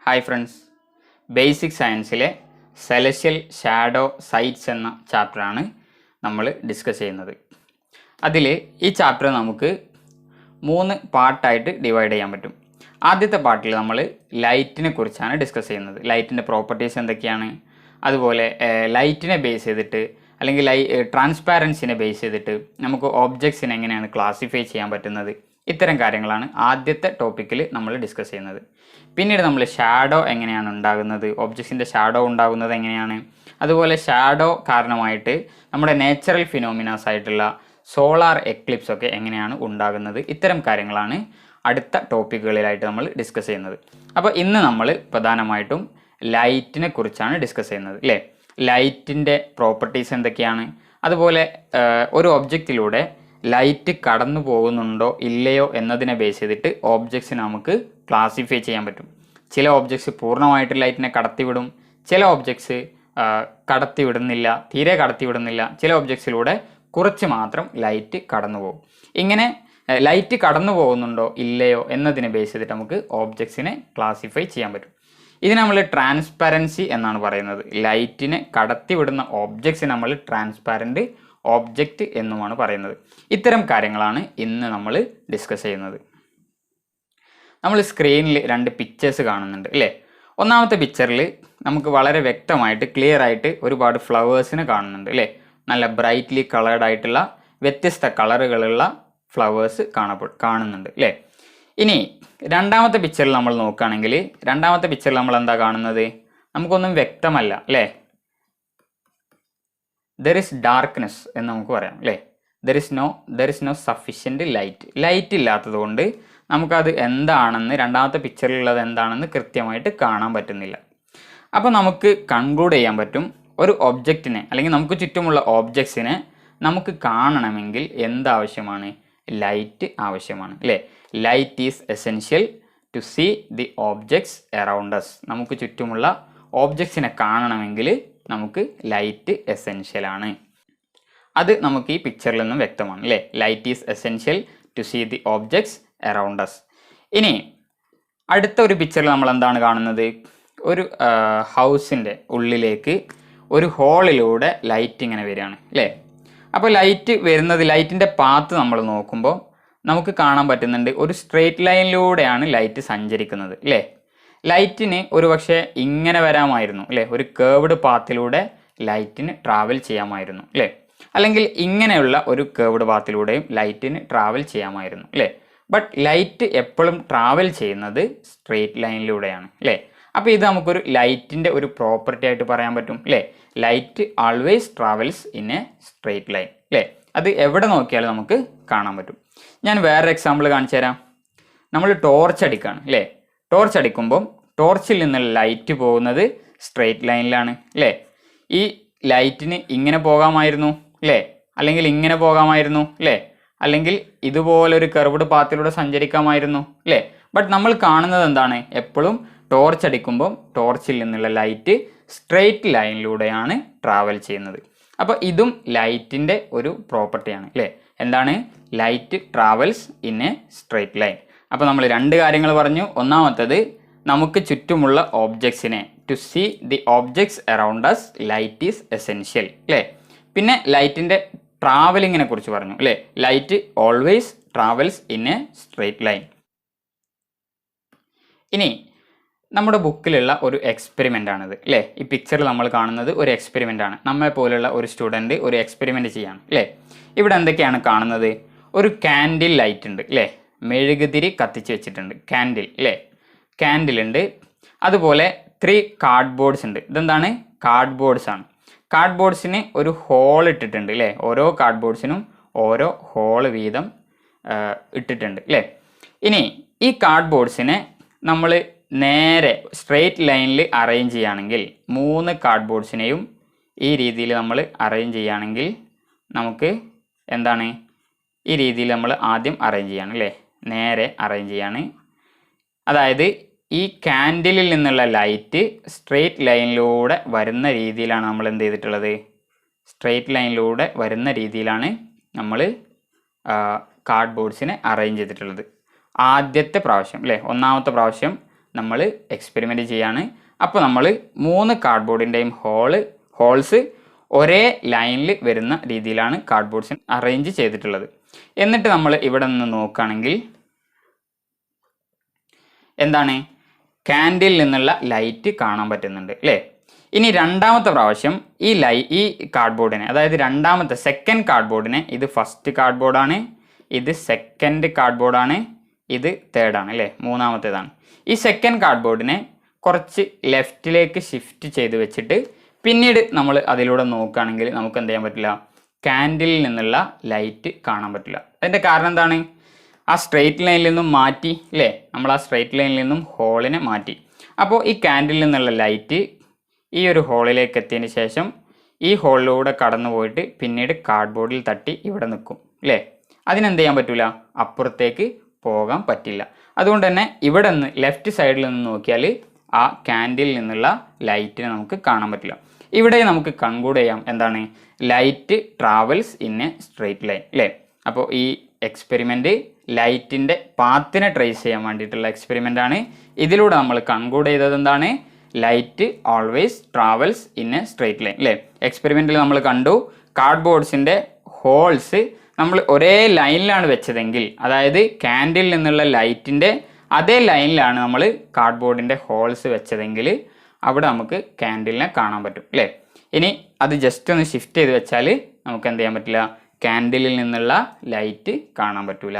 Hi friends, basic സയൻസിലെ celestial shadow sights എന്ന ചാപ്റ്ററാണ് നമ്മൾ ഡിസ്കസ് ചെയ്യുന്നത്. അതിൽ ഈ ചാപ്റ്റർ നമുക്ക് 3 പാർട്ടായിട്ട് ഡിവൈഡ് ചെയ്യാൻ പറ്റും. ആദ്യത്തെ പാർട്ടിൽ നമ്മൾ ലൈറ്റിനെ കുറിച്ചാണ് ഡിസ്കസ് ചെയ്യുന്നത്. ലൈറ്റിൻ്റെ പ്രോപ്പർട്ടീസ് എന്തൊക്കെയാണ്, അതുപോലെ ലൈറ്റിനെ ബേസ് ചെയ്തിട്ട് അല്ലെങ്കിൽ ട്രാൻസ്പാരൻസിനെ ബേസ് ചെയ്തിട്ട് നമുക്ക് ഓബ്ജക്ട്സിനെ എങ്ങനെയാണ് ക്ലാസിഫൈ ചെയ്യാൻ പറ്റുന്നത്, ഇത്തരം കാര്യങ്ങളാണ് ആദ്യത്തെ ടോപ്പിക്കിൽ നമ്മൾ ഡിസ്കസ് ചെയ്യുന്നത്. പിന്നീട് നമ്മൾ ഷാഡോ എങ്ങനെയാണ് ഉണ്ടാകുന്നത്, ഒബ്ജക്ട്സിൻ്റെ ഷാഡോ ഉണ്ടാകുന്നത് എങ്ങനെയാണ്, അതുപോലെ ഷാഡോ കാരണമായിട്ട് നമ്മുടെ നാച്ചുറൽ ഫിനോമിനാസ് ആയിട്ടുള്ള സോളാർ എക്ലിപ്സ് ഒക്കെ എങ്ങനെയാണ് ഉണ്ടാകുന്നത്, ഇത്തരം കാര്യങ്ങളാണ് അടുത്ത ടോപ്പിക്കുകളിലായിട്ട് നമ്മൾ ഡിസ്കസ് ചെയ്യുന്നത്. അപ്പോൾ ഇന്ന് നമ്മൾ പ്രധാനമായിട്ടും ലൈറ്റിനെ കുറിച്ചാണ് ഡിസ്കസ് ചെയ്യുന്നത് അല്ലേ. ലൈറ്റിൻ്റെ പ്രോപ്പർട്ടീസ് എന്തൊക്കെയാണ്, അതുപോലെ ഒരു ഒബ്ജക്റ്റിലൂടെ ലൈറ്റ് കടന്നു പോകുന്നുണ്ടോ ഇല്ലയോ എന്നതിനെ ബേസ് ചെയ്തിട്ട് ഓബ്ജക്ട്സിനെ നമുക്ക് ക്ലാസിഫൈ ചെയ്യാൻ പറ്റും. ചില ഓബ്ജക്ട്സ് പൂർണ്ണമായിട്ട് ലൈറ്റിനെ കടത്തിവിടും, ചില ഓബ്ജക്ട്സ് കടത്തിവിടുന്നില്ല, തീരെ കടത്തിവിടുന്നില്ല, ചില ഓബ്ജക്ട്സിലൂടെ കുറച്ച് മാത്രം ലൈറ്റ് കടന്നു പോകും. ഇങ്ങനെ ലൈറ്റ് കടന്നു പോകുന്നുണ്ടോ ഇല്ലയോ എന്നതിനെ ബേസ് ചെയ്തിട്ട് നമുക്ക് ഓബ്ജക്ട്സിനെ ക്ലാസിഫൈ ചെയ്യാൻ പറ്റും. ഇത് നമ്മൾ ട്രാൻസ്പാരൻസി എന്നാണ് പറയുന്നത്. ലൈറ്റിനെ കടത്തിവിടുന്ന ഓബ്ജക്ട്സ് നമ്മൾ ട്രാൻസ്പാരൻറ്റ് ഓബ്ജക്റ്റ് എന്നുമാണ് പറയുന്നത്. ഇത്തരം കാര്യങ്ങളാണ് ഇന്ന് നമ്മൾ ഡിസ്കസ് ചെയ്യുന്നത്. നമ്മൾ സ്ക്രീനിൽ 2 പിക്ചേഴ്സ് കാണുന്നുണ്ട് അല്ലേ. ഒന്നാമത്തെ പിക്ചറിൽ നമുക്ക് വളരെ വ്യക്തമായിട്ട് ക്ലിയർ ആയിട്ട് ഒരുപാട് ഫ്ലവേഴ്സിനെ കാണുന്നുണ്ട് അല്ലേ. നല്ല ബ്രൈറ്റ്ലി കളേർഡ് ആയിട്ടുള്ള വ്യത്യസ്ത കളറുകളുള്ള ഫ്ലവേഴ്സ് കാണുന്നുണ്ട് അല്ലേ. ഇനി രണ്ടാമത്തെ പിക്ചറിൽ നമ്മൾ നോക്കുകയാണെങ്കിൽ രണ്ടാമത്തെ പിക്ചറിൽ നമ്മൾ എന്താ കാണുന്നത്, നമുക്കൊന്നും വ്യക്തമല്ല അല്ലേ. ദർ ഇസ് ഡാർക്ക്നെസ് എന്ന് നമുക്ക് പറയാം അല്ലേ. There is no sufficient light ഇല്ലാത്തത് കൊണ്ട് നമുക്കത് എന്താണെന്ന്, രണ്ടാമത്തെ പിക്ചറിലുള്ളത് എന്താണെന്ന് കൃത്യമായിട്ട് കാണാൻ പറ്റുന്നില്ല. അപ്പോൾ നമുക്ക് കൺക്ലൂഡ് ചെയ്യാൻ പറ്റും, ഒരു ഒബ്ജക്റ്റിനെ അല്ലെങ്കിൽ നമുക്ക് ചുറ്റുമുള്ള ഓബ്ജക്ട്സിനെ നമുക്ക് കാണണമെങ്കിൽ എന്താവശ്യമാണ്, ലൈറ്റ് ആവശ്യമാണ് അല്ലേ. Light is essential to see the objects around us. നമുക്ക് ചുറ്റുമുള്ള ഓബ്ജക്ട്സിനെ കാണണമെങ്കിൽ നമുക്ക് ലൈറ്റ് എസെൻഷ്യലാണ്. അത് നമുക്ക് ഈ പിക്ചറിൽ നിന്നും വ്യക്തമാണ് അല്ലേ. Light is essential to see the objects around us. ഇനി അടുത്ത ഒരു പിക്ചറിൽ നമ്മൾ എന്താണ് കാണുന്നത്, ഒരു ഹൗസിൻ്റെ ഉള്ളിലേക്ക് ഒരു ഹോളിലൂടെ ലൈറ്റ് ഇങ്ങനെ വരികയാണ് അല്ലേ. അപ്പോൾ ലൈറ്റ് വരുന്നത്, ലൈറ്റിൻ്റെ പാത്ത് നമ്മൾ നോക്കുമ്പോൾ നമുക്ക് കാണാൻ പറ്റുന്നുണ്ട്, ഒരു സ്ട്രെയിറ്റ് ലൈനിലൂടെയാണ് ലൈറ്റ് സഞ്ചരിക്കുന്നത് അല്ലേ. ലൈറ്റിന് ഒരു പക്ഷേ ഇങ്ങനെ വരാമായിരുന്നു അല്ലേ, ഒരു കേർവ്ഡ് പാത്തിലൂടെ ലൈറ്റിന് ട്രാവൽ ചെയ്യാമായിരുന്നു അല്ലേ, അല്ലെങ്കിൽ ഇങ്ങനെയുള്ള ഒരു കേർവ്ഡ് പാത്തിലൂടെയും ലൈറ്റിന് ട്രാവൽ ചെയ്യാമായിരുന്നു അല്ലേ. ബട്ട് ലൈറ്റ് എപ്പോഴും ട്രാവൽ ചെയ്യുന്നത് സ്ട്രെയിറ്റ് ലൈനിലൂടെയാണ് അല്ലേ. അപ്പോൾ ഇത് നമുക്കൊരു ലൈറ്റിൻ്റെ ഒരു പ്രോപ്പർട്ടി ആയിട്ട് പറയാൻ പറ്റും അല്ലേ. Light always travels in a straight line അല്ലേ. അത് എവിടെ നോക്കിയാലും നമുക്ക് കാണാൻ പറ്റും. ഞാൻ വേറൊരു എക്സാമ്പിൾ കാണിച്ചു തരാം. നമ്മൾ ടോർച്ച് അടിക്കുകയാണ് അല്ലേ. ടോർച്ച് അടിക്കുമ്പം ടോർച്ചിൽ നിന്നുള്ള ലൈറ്റ് പോകുന്നത് സ്ട്രെയിറ്റ് ലൈനിലാണ് അല്ലേ. ഈ ലൈറ്റിന് ഇങ്ങനെ പോകാമായിരുന്നു അല്ലേ, അല്ലെങ്കിൽ ഇങ്ങനെ പോകാമായിരുന്നു അല്ലേ, അല്ലെങ്കിൽ ഇതുപോലൊരു കർവ്ഡ് പാത്തിലൂടെ സഞ്ചരിക്കാമായിരുന്നു അല്ലേ. ബട്ട് നമ്മൾ കാണുന്നത് എന്താണ്, എപ്പോഴും ടോർച്ച് അടിക്കുമ്പം ടോർച്ചിൽ നിന്നുള്ള ലൈറ്റ് സ്ട്രെയിറ്റ് ലൈനിലൂടെയാണ് ട്രാവൽ ചെയ്യുന്നത്. അപ്പോൾ ഇതും ലൈറ്റിൻ്റെ ഒരു പ്രോപ്പർട്ടിയാണ് അല്ലേ. എന്താണ്, light travels in a straight line. അപ്പോൾ നമ്മൾ 2 കാര്യങ്ങൾ പറഞ്ഞു. ഒന്നാമത്തത്, നമുക്ക് ചുറ്റുമുള്ള ഓബ്ജക്ട്സിനെ, to see the objects around us light is essential അല്ലേ. പിന്നെ ലൈറ്റിൻ്റെ ട്രാവലിങ്ങിനെ കുറിച്ച് പറഞ്ഞു അല്ലേ. Light always travels in a straight line. ഇനി നമ്മുടെ ബുക്കിലുള്ള ഒരു എക്സ്പെരിമെൻ്റ് ആണിത് അല്ലേ. ഈ പിക്ചറിൽ നമ്മൾ കാണുന്നത് ഒരു എക്സ്പെരിമെൻ്റ് ആണ്. നമ്മെ പോലുള്ള ഒരു സ്റ്റുഡൻറ്റ് ഒരു എക്സ്പെരിമെൻ്റ് ചെയ്യാണ് അല്ലേ. ഇവിടെ എന്തൊക്കെയാണ് കാണുന്നത്, ഒരു കാൻഡിൽ ലൈറ്റ് ഉണ്ട് അല്ലേ, മെഴുകുതിരി കത്തിച്ച് വെച്ചിട്ടുണ്ട്, കാൻഡിൽ അല്ലേ, കാൻഡിൽ ഉണ്ട്. അതുപോലെ 3 കാർഡ്ബോർഡ്സ് ഉണ്ട്. ഇതെന്താണ്, കാർഡ്ബോർഡ്സ് ആണ്. കാർഡ്ബോർഡ്സിന് ഒരു ഹോൾ ഇട്ടിട്ടുണ്ട് അല്ലേ. ഓരോ കാർഡ്ബോർഡ്സിനും ഓരോ ഹോൾ വീതം ഇട്ടിട്ടുണ്ട് അല്ലേ. ഇനി ഈ കാർഡ്ബോർഡ്സിനെ നമ്മൾ നേരെ സ്ട്രെയിറ്റ് ലൈനിൽ അറേഞ്ച് ചെയ്യുകയാണെങ്കിൽ, 3 കാർഡ്ബോർഡ്സിനെയും ഈ രീതിയിൽ നമ്മൾ അറേഞ്ച് ചെയ്യുകയാണെങ്കിൽ നമുക്ക് എന്താണ്, ഈ രീതിയിൽ നമ്മൾ ആദ്യം അറേഞ്ച് ചെയ്യാണ് അല്ലേ, നേരെ അറേഞ്ച് ചെയ്യാണ്. അതായത് ഈ കാൻഡിലിൽ നിന്നുള്ള ലൈറ്റ് സ്ട്രെയിറ്റ് ലൈനിലൂടെ വരുന്ന രീതിയിലാണ് നമ്മൾ എന്ത് ചെയ്തിട്ടുള്ളത്, സ്ട്രെയിറ്റ് ലൈനിലൂടെ വരുന്ന രീതിയിലാണ് നമ്മൾ കാർഡ്ബോർഡ്സിനെ അറേഞ്ച് ചെയ്തിട്ടുള്ളത്. ആദ്യത്തെ പ്രാവശ്യം അല്ലേ, ഒന്നാമത്തെ പ്രാവശ്യം നമ്മൾ എക്സ്പെരിമെൻറ്റ് ചെയ്യാണ്. അപ്പോൾ നമ്മൾ 3 കാർഡ്ബോർഡിൻ്റെയും ഹോൾസ് ഒരേ ലൈനിൽ വരുന്ന രീതിയിലാണ് കാർഡ്ബോർഡ്സ് അറേഞ്ച് ചെയ്തിട്ടുള്ളത്. എന്നിട്ട് നമ്മൾ ഇവിടെ നിന്ന് നോക്കുകയാണെങ്കിൽ എന്താണ്, ക്യാൻഡിൽ നിന്നുള്ള ലൈറ്റ് കാണാൻ പറ്റുന്നുണ്ട് അല്ലേ. ഇനി രണ്ടാമത്തെ പ്രാവശ്യം ഈ കാർഡ്ബോർഡിനെ, അതായത് രണ്ടാമത്തെ സെക്കൻഡ് കാർഡ്ബോർഡിനെ, ഇത് ഫസ്റ്റ് കാർഡ്ബോർഡാണ്, ഇത് സെക്കൻഡ് കാർഡ്ബോർഡാണ്, ഇത് തേർഡാണ് അല്ലേ, മൂന്നാമത്തേതാണ്. ഈ സെക്കൻഡ് കാർഡ്ബോർഡിനെ കുറച്ച് ലെഫ്റ്റിലേക്ക് ഷിഫ്റ്റ് ചെയ്ത് വെച്ചിട്ട് പിന്നീട് നമ്മൾ അതിലൂടെ നോക്കുകയാണെങ്കിൽ നമുക്ക് എന്ത് ചെയ്യാൻ പറ്റില്ല, ക്യാൻഡിലിൽ നിന്നുള്ള ലൈറ്റ് കാണാൻ പറ്റില്ല. അതിൻ്റെ കാരണം എന്താണ്, ആ സ്ട്രെയിറ്റ് ലൈനിൽ നിന്നും മാറ്റി അല്ലേ, നമ്മൾ ആ സ്ട്രെയിറ്റ് ലൈനിൽ നിന്നും ഹോളിനെ മാറ്റി. അപ്പോൾ ഈ ക്യാൻഡിലിൽ നിന്നുള്ള ലൈറ്റ് ഈ ഒരു ഹോളിലേക്ക് എത്തിയതിന് ശേഷം ഈ ഹോളിലൂടെ കടന്നു പോയിട്ട് പിന്നീട് കാർഡ്ബോർഡിൽ തട്ടി ഇവിടെ നിൽക്കും അല്ലേ. അതിനെന്ത് ചെയ്യാൻ പറ്റില്ല, അപ്പുറത്തേക്ക് പോകാൻ പറ്റില്ല. അതുകൊണ്ട് തന്നെ ഇവിടെ നിന്ന് ലെഫ്റ്റ് സൈഡിൽ നിന്ന് നോക്കിയാൽ ആ ക്യാൻഡിലിൽ നിന്നുള്ള ലൈറ്റിനെ നമുക്ക് കാണാൻ പറ്റില്ല. ഇവിടെ നമുക്ക് കൺക്ലൂഡ് ചെയ്യാം എന്താണ്, light travels in a straight line അല്ലേ. അപ്പോൾ ഈ എക്സ്പെരിമെൻ്റ് ലൈറ്റിൻ്റെ പാത്തിനെ ട്രേസ് ചെയ്യാൻ വേണ്ടിയിട്ടുള്ള എക്സ്പെരിമെൻ്റ് ആണ്. ഇതിലൂടെ നമ്മൾ കൺക്ലൂഡ് ചെയ്തത് എന്താണ്, light always travels in a straight line അല്ലേ. എക്സ്പെരിമെൻറ്റിൽ നമ്മൾ കണ്ടു കാർഡ്ബോർഡ്സിൻ്റെ ഹോൾസ് നമ്മൾ ഒരേ ലൈനിലാണ് വെച്ചതെങ്കിൽ, അതായത് ക്യാൻഡിൽ നിന്നുള്ള ലൈറ്റിൻ്റെ അതേ ലൈനിലാണ് നമ്മൾ കാർഡ്ബോർഡിൻ്റെ ഹോൾസ് വെച്ചതെങ്കിൽ അവിടെ നമുക്ക് ക്യാൻഡിലിനെ കാണാൻ പറ്റും അല്ലേ. ഇനി അത് ജസ്റ്റ് ഒന്ന് ഷിഫ്റ്റ് ചെയ്ത് വെച്ചാൽ നമുക്ക് എന്ത് ചെയ്യാൻ പറ്റില്ല, ക്യാൻഡിലിൽ നിന്നുള്ള ലൈറ്റ് കാണാൻ പറ്റില്ല.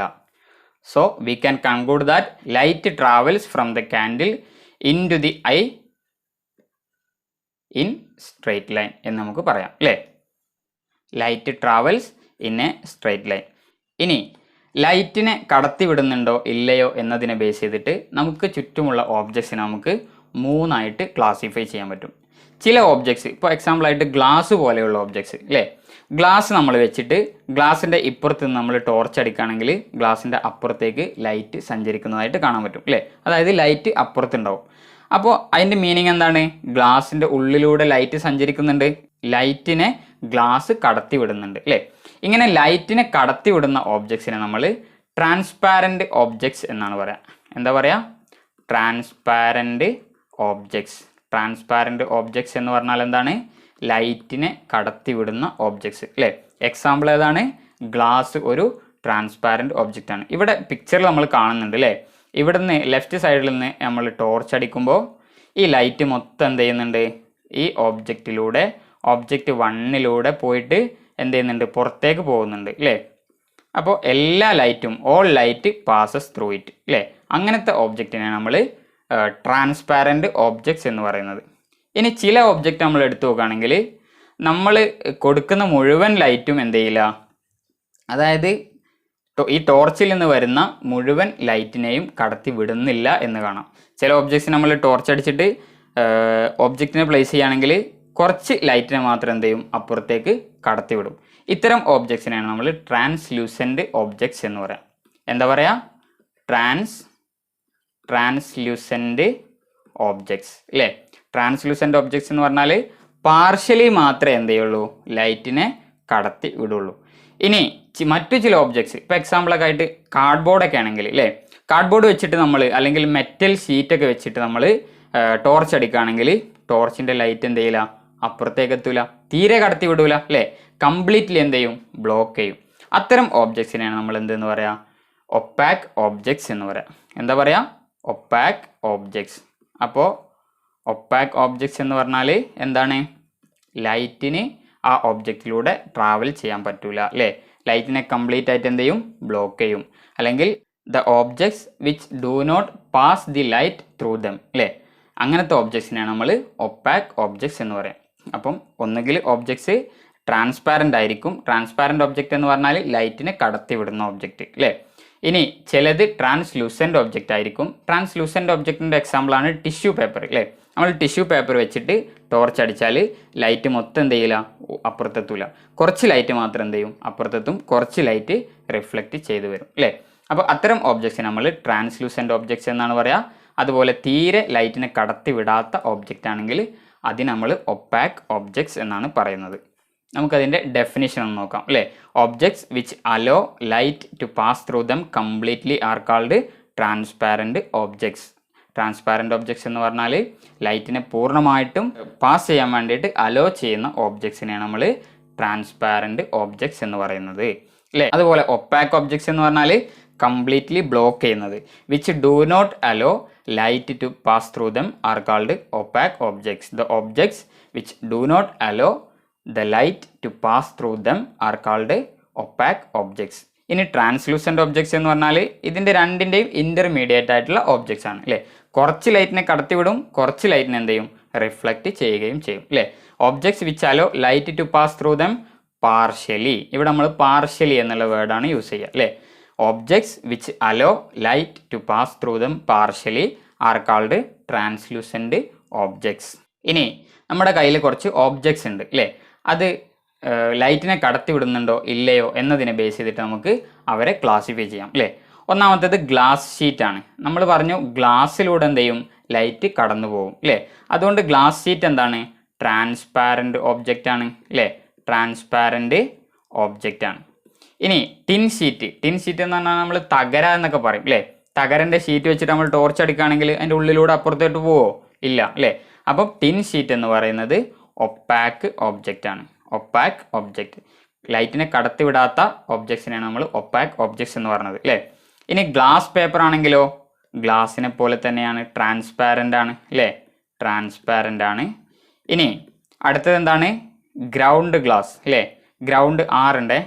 So we can conclude that light travels from the candle into the eye in straight line എന്ന് നമുക്ക് പറയാം അല്ലേ. Light travels in a straight line. ഇനി ലൈറ്റിനെ കടത്തിവിടുന്നുണ്ടോ ഇല്ലയോ എന്നതിനെ ബേസ് ചെയ്തിട്ട് നമുക്ക് ചുറ്റുമുള്ള ഓബ്ജക്ട്സിനെ നമുക്ക് 3 ആയിട്ട് ക്ലാസിഫൈ ചെയ്യാൻ പറ്റും. ചില ഓബ്ജക്ട്സ്, ഇപ്പോൾ എക്സാമ്പിളായിട്ട് ഗ്ലാസ് പോലെയുള്ള ഓബ്ജക്ട്സ് അല്ലേ, ഗ്ലാസ് നമ്മൾ വെച്ചിട്ട് ഗ്ലാസിൻ്റെ ഇപ്പുറത്ത് നിന്ന് നമ്മൾ ടോർച്ച് അടിക്കുകയാണെങ്കിൽ ഗ്ലാസിൻ്റെ അപ്പുറത്തേക്ക് ലൈറ്റ് സഞ്ചരിക്കുന്നതായിട്ട് കാണാൻ പറ്റും അല്ലേ. അതായത് ലൈറ്റ് അപ്പുറത്തുണ്ടാവും. അപ്പോൾ അതിൻ്റെ മീനിങ് എന്താണ്, ഗ്ലാസിൻ്റെ ഉള്ളിലൂടെ ലൈറ്റ് സഞ്ചരിക്കുന്നുണ്ട്, ലൈറ്റിനെ ഗ്ലാസ് കടത്തി വിടുന്നുണ്ട് അല്ലേ. ഇങ്ങനെ ലൈറ്റിനെ കടത്തി വിടുന്ന ഓബ്ജക്ട്സിനെ നമ്മൾ ട്രാൻസ്പാരൻറ്റ് ഓബ്ജക്ട്സ് എന്നാണ് പറയുക. എന്താ പറയുക, ട്രാൻസ്പാരൻറ്റ് ഓബ്ജക്ട്സ്. ട്രാൻസ്പാരൻറ്റ് ഓബ്ജക്ട്സ് എന്ന് പറഞ്ഞാൽ എന്താണ്, ലൈറ്റിനെ കടത്തി വിടുന്ന ഓബ്ജക്ട്സ് അല്ലേ. എക്സാമ്പിൾ ഏതാണ്, ഗ്ലാസ് ഒരു ട്രാൻസ്പാരൻറ്റ് ഓബ്ജക്റ്റ് ആണ്. ഇവിടെ പിക്ചറിൽ നമ്മൾ കാണുന്നുണ്ട് അല്ലേ. ഇവിടുന്ന് ലെഫ്റ്റ് സൈഡിൽ നിന്ന് നമ്മൾ ടോർച്ച് അടിക്കുമ്പോൾ ഈ ലൈറ്റ് മൊത്തം എന്ത് ചെയ്യുന്നുണ്ട്, ഈ ഒബ്ജക്റ്റ് 1 പോയിട്ട് എന്ത് ചെയ്യുന്നുണ്ട്, പുറത്തേക്ക് പോകുന്നുണ്ട് അല്ലേ. അപ്പോൾ എല്ലാ ലൈറ്റും, all light passes through it അല്ലേ. അങ്ങനത്തെ ഓബ്ജക്റ്റിനെയാണ് നമ്മൾ ട്രാൻസ്പാരൻറ്റ് ഓബ്ജക്ട്സ് എന്ന് പറയുന്നത്. ഇനി ചില ഓബ്ജക്റ്റ് നമ്മൾ എടുത്തു നോക്കുകയാണെങ്കിൽ നമ്മൾ കൊടുക്കുന്ന മുഴുവൻ ലൈറ്റും എന്ത് ചെയ്യില്ല, അതായത് ഈ ടോർച്ചിൽ നിന്ന് വരുന്ന മുഴുവൻ ലൈറ്റിനെയും കടത്തി വിടുന്നില്ല എന്ന് കാണാം. ചില ഓബ്ജക്ട്സ് നമ്മൾ ടോർച്ച് അടിച്ചിട്ട് ഓബ്ജക്റ്റിനെ പ്ലേസ് ചെയ്യുകയാണെങ്കിൽ കുറച്ച് ലൈറ്റിനെ മാത്രം എന്ത് ചെയ്യും, അപ്പുറത്തേക്ക് കടത്തി വിടും. ഇത്തരം ഓബ്ജക്ട്സിനെയാണ് നമ്മൾ ട്രാൻസ്ലൂസൻറ്റ് ഓബ്ജക്ട്സ് എന്ന് പറയാം. എന്താ പറയുക, ട്രാൻസ്ലൂസൻറ്റ് ഓബ്ജക്ട്സ് അല്ലേ. ട്രാൻസ്ലൂസൻറ്റ് ഓബ്ജക്ട്സ് എന്ന് പറഞ്ഞാൽ പാർഷ്യലി മാത്രമേ എന്ത് ചെയ്യുള്ളൂ, ലൈറ്റിനെ കടത്തി വിടുള്ളൂ. ഇനി മറ്റു ചില ഓബ്ജക്ട്സ്, ഇപ്പോൾ എക്സാമ്പിളൊക്കെ ആയിട്ട് കാർഡ്ബോർഡൊക്കെ ആണെങ്കിൽ അല്ലേ, കാർഡ്ബോർഡ് വെച്ചിട്ട് നമ്മൾ അല്ലെങ്കിൽ മെറ്റൽ ഷീറ്റൊക്കെ വെച്ചിട്ട് നമ്മൾ ടോർച്ച് അടിക്കുകയാണെങ്കിൽ ടോർച്ചിൻ്റെ ലൈറ്റ് എന്ത് ചെയ്യില്ല, അപ്പുറത്തേക്ക് എത്തൂല, തീരെ കടത്തി വിടൂല അല്ലേ, കംപ്ലീറ്റ്ലി എന്ത് ചെയ്യും, ബ്ലോക്ക് ചെയ്യും. അത്തരം ഓബ്ജക്ട്സിനെയാണ് നമ്മൾ എന്തെന്ന് പറയാം, ഒപ്പാക്ക് ഓബ്ജക്ട്സ് എന്ന് പറയാം. എന്താ പറയുക, ഒപ്പാക്ക് ഓബ്ജക്ട്സ്. അപ്പോൾ ഒപ്പാക്ക് ഓബ്ജക്ട്സ് എന്ന് പറഞ്ഞാൽ എന്താണ്, ലൈറ്റിന് ആ ഒബ്ജക്റ്റിലൂടെ ട്രാവൽ ചെയ്യാൻ പറ്റൂല അല്ലേ, ലൈറ്റിനെ കംപ്ലീറ്റ് ആയിട്ട് എന്ത് ചെയ്യും, ബ്ലോക്ക് ചെയ്യും. അല്ലെങ്കിൽ the objects which do not pass the light through them അല്ലേ, അങ്ങനത്തെ ഓബ്ജക്ട്സിനെയാണ് നമ്മൾ ഒപ്പാക്ക് ഓബ്ജക്ട്സ് എന്ന് പറയാം. അപ്പം ഒന്നുകിൽ ഓബ്ജക്ട്സ് ട്രാൻസ്പാരൻ്റ് ആയിരിക്കും, ട്രാൻസ്പാരൻ്റ് ഒബ്ജക്റ്റ് എന്ന് പറഞ്ഞാൽ ലൈറ്റിനെ കടത്തി വിടുന്ന ഒബ്ജക്റ്റ് അല്ലേ. ഇനി ചിലത് ട്രാൻസ്ലൂസൻറ്റ് ഒബ്ജക്റ്റ് ആയിരിക്കും. ട്രാൻസ്ലൂസൻറ്റ് ഒബ്ജക്റ്റിൻ്റെ എക്സാമ്പിളാണ് ടിഷ്യൂ പേപ്പർ അല്ലേ. നമ്മൾ ടിഷ്യൂ പേപ്പർ വെച്ചിട്ട് ടോർച്ച് അടിച്ചാൽ ലൈറ്റ് മൊത്തം എന്ത് ചെയ്യില്ല, അപ്പുറത്തെത്തൂല, കുറച്ച് ലൈറ്റ് മാത്രം എന്ത് ചെയ്യും, അപ്പുറത്തെത്തും, കുറച്ച് ലൈറ്റ് റിഫ്ലക്റ്റ് ചെയ്ത് വരും അല്ലേ. അപ്പോൾ അത്തരം ഓബ്ജക്ട്സ് നമ്മൾ ട്രാൻസ്ലൂസൻറ്റ് ഒബ്ജക്ട്സ് എന്നാണ് പറയുക. അതുപോലെ തീരെ ലൈറ്റിനെ കടത്തി വിടാത്ത ഒബ്ജക്റ്റ് ആണെങ്കിൽ അതിന് നമ്മൾ ഒപ്പാക്ക് ഒബ്ജക്ട്സ് എന്നാണ് പറയുന്നത്. നമുക്കതിൻ്റെ ഡെഫിനിഷൻ ഒന്ന് നോക്കാം അല്ലേ. Objects which allow light to pass through them completely are called transparent objects. Transparent objects എന്ന് പറഞ്ഞാൽ ലൈറ്റിനെ പൂർണ്ണമായിട്ടും പാസ് ചെയ്യാൻ വേണ്ടിയിട്ട് അലോ ചെയ്യുന്ന ഒബ്ജക്ട്സിനെയാണ് നമ്മൾ ട്രാൻസ്പാരൻറ്റ് ഒബ്ജക്ട്സ് എന്ന് പറയുന്നത് അല്ലേ. അതുപോലെ ഒപ്പാക്ക് ഒബ്ജക്ട്സ് എന്ന് പറഞ്ഞാൽ കംപ്ലീറ്റ്ലി ബ്ലോക്ക് ചെയ്യുന്നത്, which do not allow light to pass through them are called opaque objects. The objects which do not allow the light to pass through them are called opaque objects. ഇനി translucent objects എന്ന് പറഞ്ഞാൽ ഇതിൻ്റെ രണ്ടിൻ്റെയും intermediate ആയിട്ടുള്ള objects ആണ് അല്ലേ. കുറച്ച് ലൈറ്റിനെ കടത്തിവിടും, കുറച്ച് ലൈറ്റിനെ എന്ത് ചെയ്യും, റിഫ്ലക്റ്റ് ചെയ്യുകയും ചെയ്യും അല്ലേ. Objects which allow light to pass through them partially, ഇവിടെ നമ്മൾ പാർഷ്യലി എന്നുള്ള വേർഡാണ് യൂസ് ചെയ്യുക അല്ലേ. Objects which allow light to pass through them partially are called translucent objects. ഇനി നമ്മുടെ കയ്യിൽ കുറച്ച് ഒബ്ജക്ട്സ് ഉണ്ട് അല്ലേ, അത് ലൈറ്റിനെ കടത്തി വിടുന്നുണ്ടോ ഇല്ലയോ എന്നതിനെ ബേസ് ചെയ്തിട്ട് നമുക്ക് അവരെ ക്ലാസിഫൈ ചെയ്യാം അല്ലേ. ഒന്നാമത്തേത് ഗ്ലാസ് ഷീറ്റാണ്. നമ്മൾ പറഞ്ഞു ഗ്ലാസ്സിലൂടെ എന്ത് ചെയ്യും, ലൈറ്റ് കടന്നു പോകും അല്ലേ. അതുകൊണ്ട് ഗ്ലാസ് ഷീറ്റ് എന്താണ്, ട്രാൻസ്പാരൻറ്റ് ഒബ്ജക്റ്റ് ആണ് അല്ലേ, ട്രാൻസ്പാരൻറ്റ് ഒബ്ജക്റ്റ് ആണ്. ഇനി ടിൻ ഷീറ്റ് എന്ന് പറഞ്ഞാൽ നമ്മൾ തകര എന്നൊക്കെ പറയും അല്ലേ. തകരൻ്റെ ഷീറ്റ് വെച്ചിട്ട് നമ്മൾ ടോർച്ച് അടിക്കുകയാണെങ്കിൽ അതിൻ്റെ ഉള്ളിലൂടെ അപ്പുറത്തോട്ട് പോവോ, ഇല്ല അല്ലേ. അപ്പം ടിൻ ഷീറ്റ് എന്ന് പറയുന്നത് ഒപ്പാക്ക് ഒബ്ജക്റ്റ് ആണ്, ഒപ്പാക്ക് ഒബ്ജക്റ്റ്. ലൈറ്റിനെ കടത്തിവിടാത്ത ഒബ്ജക്ട്സിനെയാണ് നമ്മൾ ഒപ്പാക്ക് ഒബ്ജക്ട്സ് എന്ന് പറയുന്നത് അല്ലേ. ഇനി ഗ്ലാസ് പേപ്പർ ആണെങ്കിലോ ഗ്ലാസിനെ പോലെ തന്നെയാണ്, ട്രാൻസ്പാരൻ്റ് ആണ് അല്ലേ, ട്രാൻസ്പാരൻ്റ് ആണ്. ഇനി അടുത്തത് എന്താണ്, ഗ്രൗണ്ട് ഗ്ലാസ് അല്ലേ. ഗ്രൗണ്ട് ആറുണ്ട്.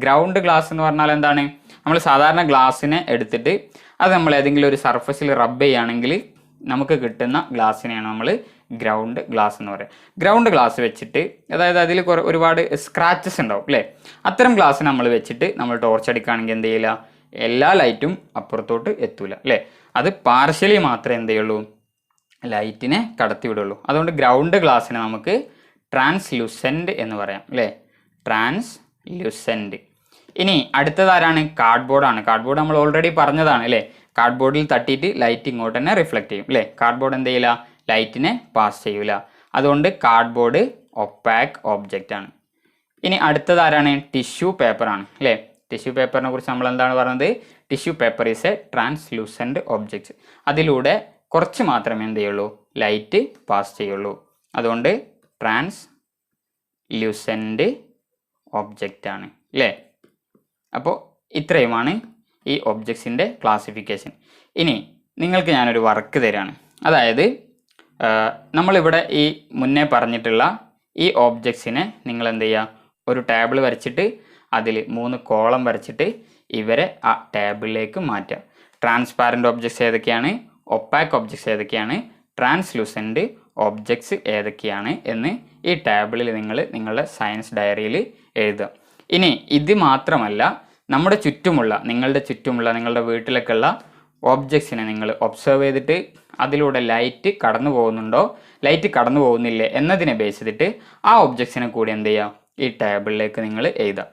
ഗ്രൗണ്ട് ഗ്ലാസ് എന്ന് പറഞ്ഞാൽ എന്താണ്, നമ്മൾ സാധാരണ ഗ്ലാസ്സിനെ എടുത്തിട്ട് അത് നമ്മൾ ഏതെങ്കിലും ഒരു സർഫസിൽ റബ്ബ് ചെയ്യുകയാണെങ്കിൽ നമുക്ക് കിട്ടുന്ന ഗ്ലാസ്സിനെയാണ് നമ്മൾ ഗ്രൗണ്ട് ഗ്ലാസ് എന്ന് പറയുക. ഗ്രൗണ്ട് ഗ്ലാസ് വെച്ചിട്ട്, അതായത് അതിൽ ഒരുപാട് സ്ക്രാച്ചസ് ഉണ്ടാവും അല്ലേ, അത്തരം ഗ്ലാസ് നമ്മൾ വെച്ചിട്ട് നമ്മൾ ടോർച്ച് അടിക്കുകയാണെങ്കിൽ എന്ത് ചെയ്യില്ല, എല്ലാ ലൈറ്റും അപ്പുറത്തോട്ട് എത്തൂല അല്ലേ. അത് പാർഷ്യലി മാത്രമേ എന്ത് ചെയ്യുള്ളൂ, ലൈറ്റിനെ കടത്തിവിടുള്ളൂ. അതുകൊണ്ട് ഗ്രൗണ്ട് ഗ്ലാസ്സിനെ നമുക്ക് ട്രാൻസ്ലൂസൻറ്റ് എന്ന് പറയാം അല്ലേ, ട്രാൻസ്ലൂസൻറ്റ്. ഇനി അടുത്തതാരാണ്, കാർഡ്ബോർഡാണ്. കാർഡ്ബോർഡ് നമ്മൾ ഓൾറെഡി പറഞ്ഞതാണ് അല്ലേ. കാർഡ്ബോർഡിൽ തട്ടിയിട്ട് ലൈറ്റ് ഇങ്ങോട്ട് തന്നെ റിഫ്ലക്റ്റ് ചെയ്യും അല്ലേ. കാർഡ്ബോർഡ് എന്ത് ചെയ്യില്ല, ലൈറ്റിനെ പാസ് ചെയ്യൂല. അതുകൊണ്ട് കാർഡ്ബോർഡ് ഒപ്പാക്ക് ഒബ്ജക്റ്റ് ആണ്. ഇനി അടുത്തതാരാണ്, ടിഷ്യൂ പേപ്പറാണ് അല്ലേ. ടിഷ്യൂ പേപ്പറിനെ കുറിച്ച് നമ്മൾ എന്താണ് പറഞ്ഞത്, tissue paper is A translucent object. അതിലൂടെ കുറച്ച് മാത്രമേ എന്ത് ചെയ്യുള്ളൂ, ലൈറ്റ് പാസ് ചെയ്യുള്ളൂ. അതുകൊണ്ട് ട്രാൻസ്ലൂസൻറ്റ് ഒബ്ജക്റ്റ് ആണ് അല്ലേ. അപ്പോൾ ഇത്രയുമാണ് ഈ ഒബ്ജക്ട്സിൻ്റെ ക്ലാസിഫിക്കേഷൻ. ഇനി നിങ്ങൾക്ക് ഞാനൊരു വർക്ക് തരാണ്. അതായത് നമ്മളിവിടെ ഈ മുന്നേ പറഞ്ഞിട്ടുള്ള ഈ ഒബ്ജക്ട്സിനെ നിങ്ങൾ എന്ത് ചെയ്യുക, ഒരു ടേബിൾ വരച്ചിട്ട് അതിൽ 3 കോളം വരച്ചിട്ട് ഇവരെ ആ ടേബിളിലേക്ക് മാറ്റുക. ട്രാൻസ്പാരൻറ്റ് ഒബ്ജക്ട്സ് ഏതൊക്കെയാണ്, ഒപ്പാക്ക് ഒബ്ജക്ട്സ് ഏതൊക്കെയാണ്, ട്രാൻസ്ലൂസൻറ്റ് ഒബ്ജക്ട്സ് ഏതൊക്കെയാണ് എന്ന് ഈ ടേബിളിൽ നിങ്ങൾ നിങ്ങളുടെ സയൻസ് ഡയറിയിൽ എഴുതുക. ഇനി ഇത് മാത്രമല്ല, നമ്മുടെ ചുറ്റുമുള്ള നിങ്ങളുടെ വീട്ടിലൊക്കെ ഉള്ള ഒബ്ജക്ട്സിനെ നിങ്ങൾ ഒബ്സർവ് ചെയ്തിട്ട് അതിലൂടെ ലൈറ്റ് കടന്നു പോകുന്നുണ്ടോ, ലൈറ്റ് കടന്നു പോകുന്നില്ലേ എന്നതിനെ ബേസ് ചെയ്തിട്ട് ആ ഒബ്ജക്ട്സിനെ കൂടി എന്ത് ചെയ്യുക, ഈ ടേബിളിലേക്ക് നിങ്ങൾ എഴുതുക.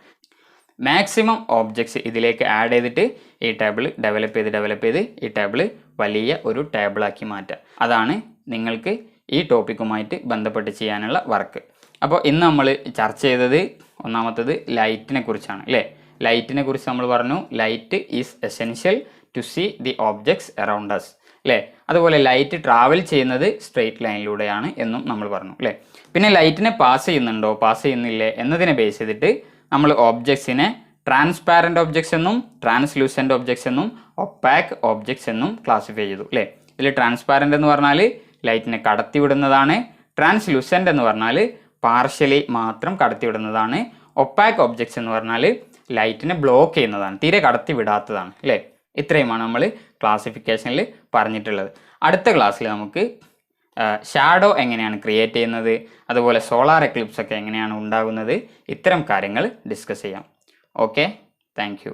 മാക്സിമം ഒബ്ജക്ട്സ് ഇതിലേക്ക് ആഡ് ചെയ്തിട്ട് ഈ ടേബിൾ ഡെവലപ്പ് ചെയ്ത് ഈ ടേബിൾ വലിയ ഒരു ടേബിളാക്കി മാറ്റുക. അതാണ് നിങ്ങൾക്ക് ഈ ടോപ്പിക്കുമായിട്ട് ബന്ധപ്പെട്ട് ചെയ്യാനുള്ള വർക്ക്. അപ്പോൾ ഇന്ന് നമ്മൾ ചർച്ച ചെയ്തത് ഒന്നാമത്തത് ലൈറ്റിനെ കുറിച്ചാണ് അല്ലേ. ലൈറ്റിനെ കുറിച്ച് നമ്മൾ പറഞ്ഞു, light is essential to see the objects around us അല്ലേ. അതുപോലെ ലൈറ്റ് ട്രാവൽ ചെയ്യുന്നത് സ്ട്രെയിറ്റ് ലൈനിലൂടെയാണ് എന്നും നമ്മൾ പറഞ്ഞു അല്ലേ. പിന്നെ ലൈറ്റിനെ പാസ് ചെയ്യുന്നില്ലേ എന്നതിനെ ബേസ് ചെയ്തിട്ട് നമ്മൾ ഒബ്ജക്ട്സിനെ ട്രാൻസ്പാരൻറ്റ് ഒബ്ജക്ട്സ് എന്നും ട്രാൻസ്ലൂസൻറ്റ് ഒബ്ജക്ട്സ് എന്നും ഒപ്പാക്ക് ഒബ്ജക്ട്സ് എന്നും ക്ലാസിഫൈ ചെയ്തു അല്ലേ. ഇതിൽ ട്രാൻസ്പാരൻറ്റ് എന്ന് പറഞ്ഞാൽ ലൈറ്റിനെ കടത്തിവിടുന്നതാണ്, ട്രാൻസ്ലൂസൻറ്റ് എന്ന് പറഞ്ഞാൽ പാർഷ്യലി മാത്രം കടത്തിവിടുന്നതാണ്, ഒപ്പാക്ക് ഒബ്ജക്ട്സ് എന്ന് പറഞ്ഞാൽ ലൈറ്റിനെ ബ്ലോക്ക് ചെയ്യുന്നതാണ്, തീരെ കടത്തി വിടാത്തതാണ് അല്ലേ. ഇത്രയുമാണ് നമ്മൾ ക്ലാസിഫിക്കേഷനിൽ പറഞ്ഞിട്ടുള്ളത്. അടുത്ത ക്ലാസ്സിൽ നമുക്ക് ഷാഡോ എങ്ങനെയാണ് ക്രിയേറ്റ് ചെയ്യുന്നത്, അതുപോലെ സോളാർ എക്ലിപ്സ് ഒക്കെ എങ്ങനെയാണ് ഉണ്ടാകുന്നത്, ഇത്തരം കാര്യങ്ങൾ ഡിസ്കസ് ചെയ്യാം. Okay, thank you.